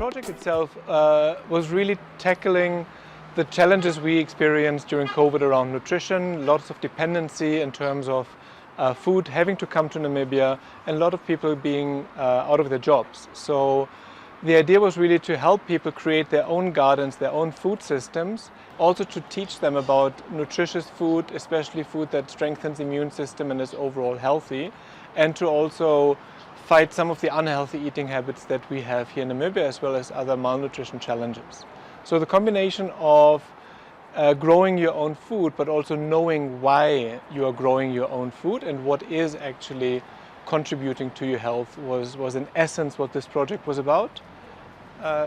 project itself was really tackling the challenges we experienced during COVID around nutrition, lots of dependency in terms of food having to come to Namibia, and a lot of people being out of their jobs. So the idea was really to help people create their own gardens, their own food systems, also to teach them about nutritious food, especially food that strengthens the immune system and is overall healthy, and to also fight some of the unhealthy eating habits that we have here in Namibia, as well as other malnutrition challenges. So the combination of growing your own food, but also knowing why you are growing your own food and what is actually contributing to your health was in essence what this project was about.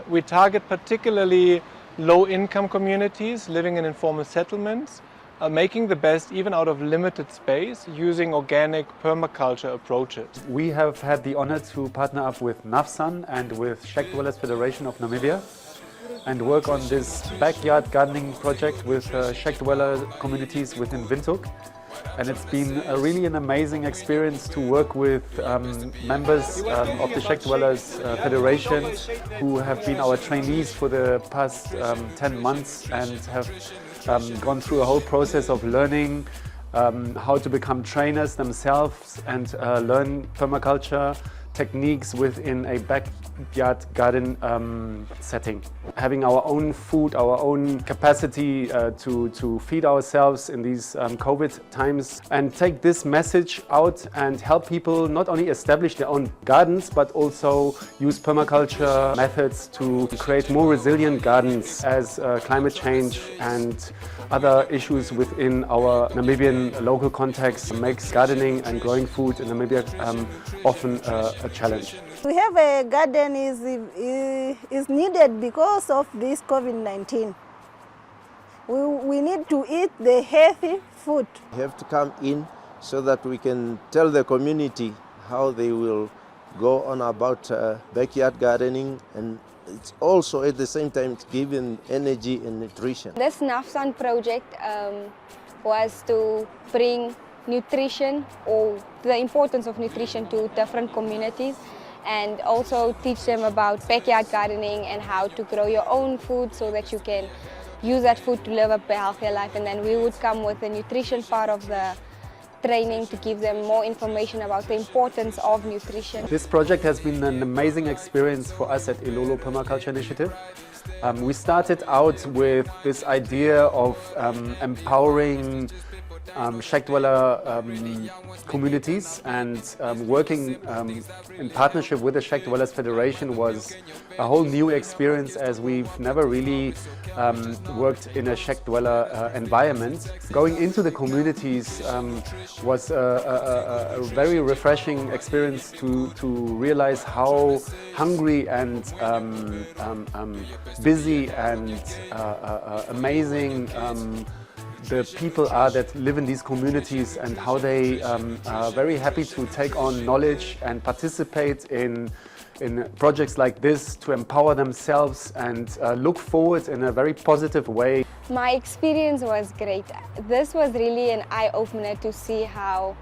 We target particularly low-income communities living in informal settlements, making the best even out of limited space using organic permaculture approaches. We have had the honor to partner up with NAFSAN and with Shack Dwellers Federation of Namibia and work on this backyard gardening project with Shack Dweller communities within Windhoek. And it's been really an amazing experience to work with members of the Shack Dwellers Federation who have been our trainees for the past 10 months and have gone through a whole process of learning how to become trainers themselves and learn permaculture techniques within a backyard garden setting. Having our own food, our own capacity to feed ourselves in these COVID times, and take this message out and help people not only establish their own gardens but also use permaculture methods to create more resilient gardens as climate change and other issues within our Namibian local context makes gardening and growing food in Namibia often a challenge. To have a garden is needed because of this COVID-19. We need to eat the healthy food. We have to come in so that we can tell the community how they will go on about backyard gardening, and it's also at the same time giving energy and nutrition. This NAFSAN project was to bring nutrition, or the importance of nutrition, to different communities, and also teach them about backyard gardening and how to grow your own food so that you can use that food to live a healthier life. And then we would come with the nutrition part of the training to give them more information about the importance of nutrition. This project has been an amazing experience for us at Ilolo Permaculture Initiative. We started out with this idea of empowering Shack Dweller communities, and working in partnership with the Shack Dwellers Federation was a whole new experience, as we've never really worked in a Shack Dweller environment. Going into the communities was a very refreshing experience to realize how hungry and busy and amazing the people are that live in these communities, and how they are very happy to take on knowledge and participate in projects like this to empower themselves and look forward in a very positive way. My experience was great. This was really an eye-opener to see how,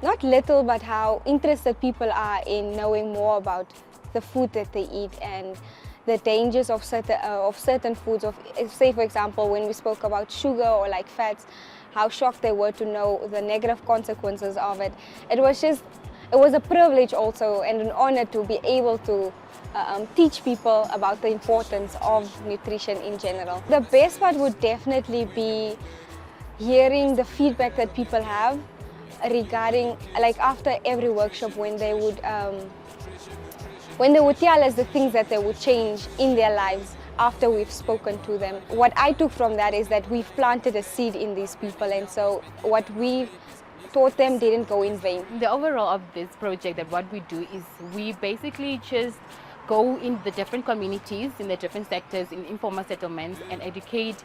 not little, but how interested people are in knowing more about the food that they eat and the dangers of certain foods. Say for example, when we spoke about sugar or like fats, how shocked they were to know the negative consequences of it. It was a privilege also and an honor to be able to teach people about the importance of nutrition in general. The best part would definitely be hearing the feedback that people have regarding, like after every workshop, when they would tell us the things that they would change in their lives after we've spoken to them. What I took from that is that we've planted a seed in these people, and so what we taught them didn't go in vain. The overall of this project, that what we do is we basically just go in the different communities, in the different sectors, in informal settlements, and educate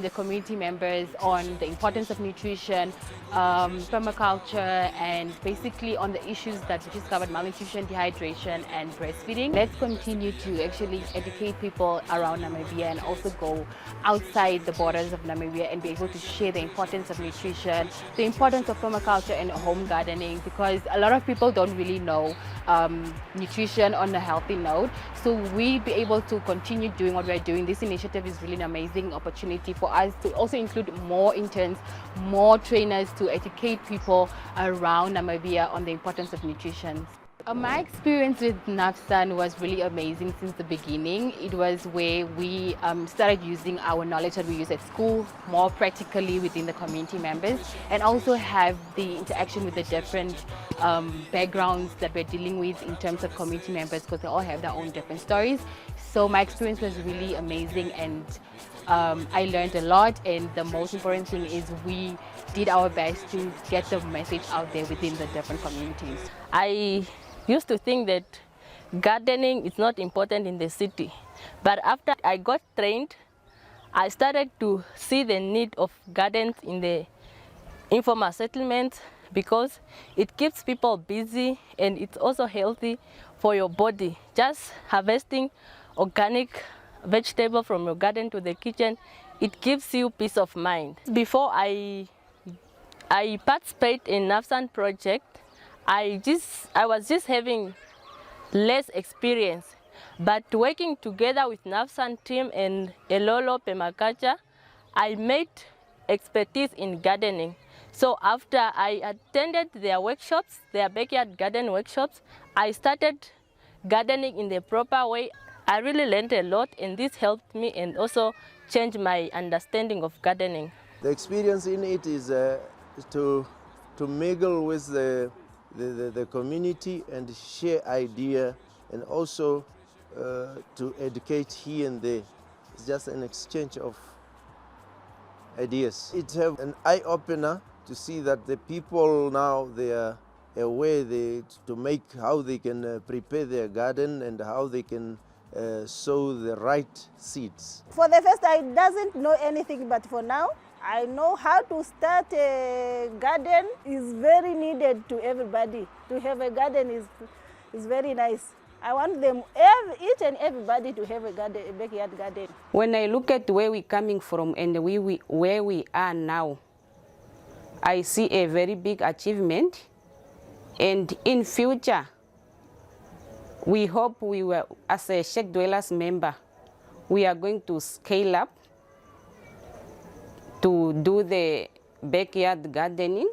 the community members on the importance of nutrition, permaculture, and basically on the issues that we just covered: malnutrition, dehydration, and breastfeeding. Let's continue to actually educate people around Namibia and also go outside the borders of Namibia and be able to share the importance of nutrition, the importance of permaculture and home gardening, because a lot of people don't really know nutrition on a healthy note. road. So we be able to continue doing what we're doing. This initiative is really an amazing opportunity for us to also include more interns, more trainers to educate people around Namibia on the importance of nutrition. My experience with NAFSAN was really amazing since the beginning. It was where we started using our knowledge that we use at school more practically within the community members, and also have the interaction with the different backgrounds that we're dealing with in terms of community members, because they all have their own different stories. So my experience was really amazing, and I learned a lot, and the most important thing is we did our best to get the message out there within the different communities. I used to think that gardening is not important in the city, but after I got trained, I started to see the need of gardens in the informal settlements, because it keeps people busy and it's also healthy for your body. Just harvesting organic vegetable from your garden to the kitchen, it gives you peace of mind. Before I participate in NAFSAN project, I was just having less experience, but working together with NAFSAN team and Elolo Permaculture, I made expertise in gardening. So after I attended their workshops, their backyard garden workshops, I started gardening in the proper way. I really learned a lot, and this helped me and also changed my understanding of gardening. The experience in it is to mingle with the community and share idea, and also to educate here and there. It's just an exchange of ideas. It have an eye-opener to see that the people now, they are aware to make how they can prepare their garden and how they can sow the right seeds. For the first, I doesn't know anything, but for now, I know how to start a garden. Is very needed to everybody. To have a garden is very nice. I want them, each and everybody, to have a garden, a backyard garden. When I look at where we're coming from and where we are now, I see a very big achievement. And in future, we hope we will, as a Sheikh Dwellers member, we are going to scale up to do the backyard gardening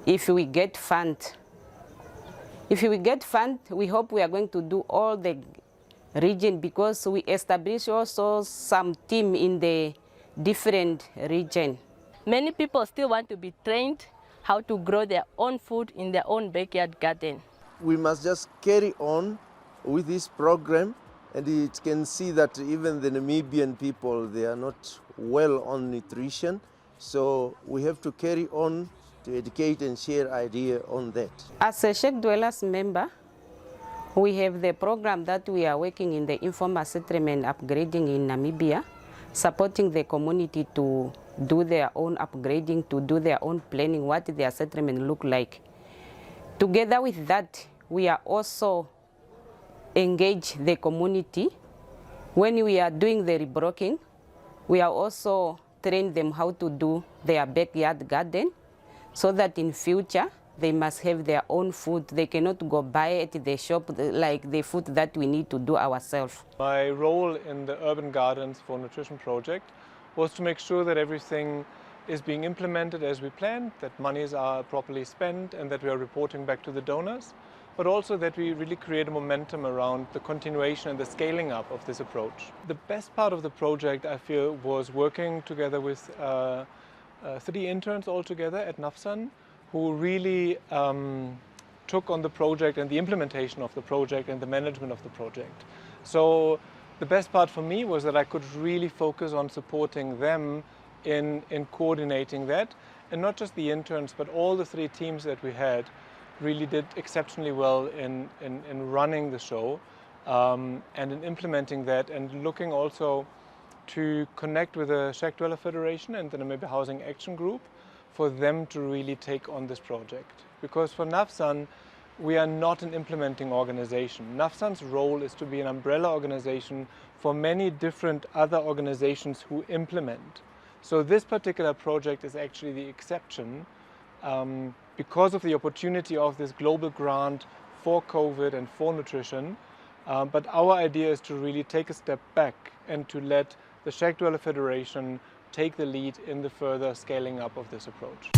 if we get funds. If we get funds, we hope we are going to do all the region, because we establish also some team in the different region. Many people still want to be trained how to grow their own food in their own backyard garden. We must just carry on with this program, and it can see that even the Namibian people, they are not well on nutrition. So we have to carry on to educate and share idea on that. As a Sheikh Dwellers member, we have the program that we are working in the informal settlement upgrading in Namibia, supporting the community to do their own upgrading, to do their own planning, what their settlement look like. Together with that, we are also engage the community. When we are doing the rebroking, we are also train them how to do their backyard garden, so that in future they must have their own food. They cannot go buy at the shop like the food that we need to do ourselves. My role in the Urban Gardens for Nutrition project was to make sure that everything is being implemented as we planned, that monies are properly spent, and that we are reporting back to the donors, but also that we really create a momentum around the continuation and the scaling up of this approach. The best part of the project, I feel, was working together with 3 interns altogether at NAFSAN, who really took on the project and the implementation of the project and the management of the project. So the best part for me was that I could really focus on supporting them in coordinating that, and not just the interns, but all the 3 teams that we had really did exceptionally well in running the show and in implementing that, and looking also to connect with the Sheikh Dweller Federation and the Namibia Housing Action Group for them to really take on this project. Because for NAFSAN, we are not an implementing organization. NAFSAN's role is to be an umbrella organization for many different other organizations who implement. So this particular project is actually the exception because of the opportunity of this global grant for COVID and for nutrition, But our idea is to really take a step back and to let the Shack Dweller Federation take the lead in the further scaling up of this approach.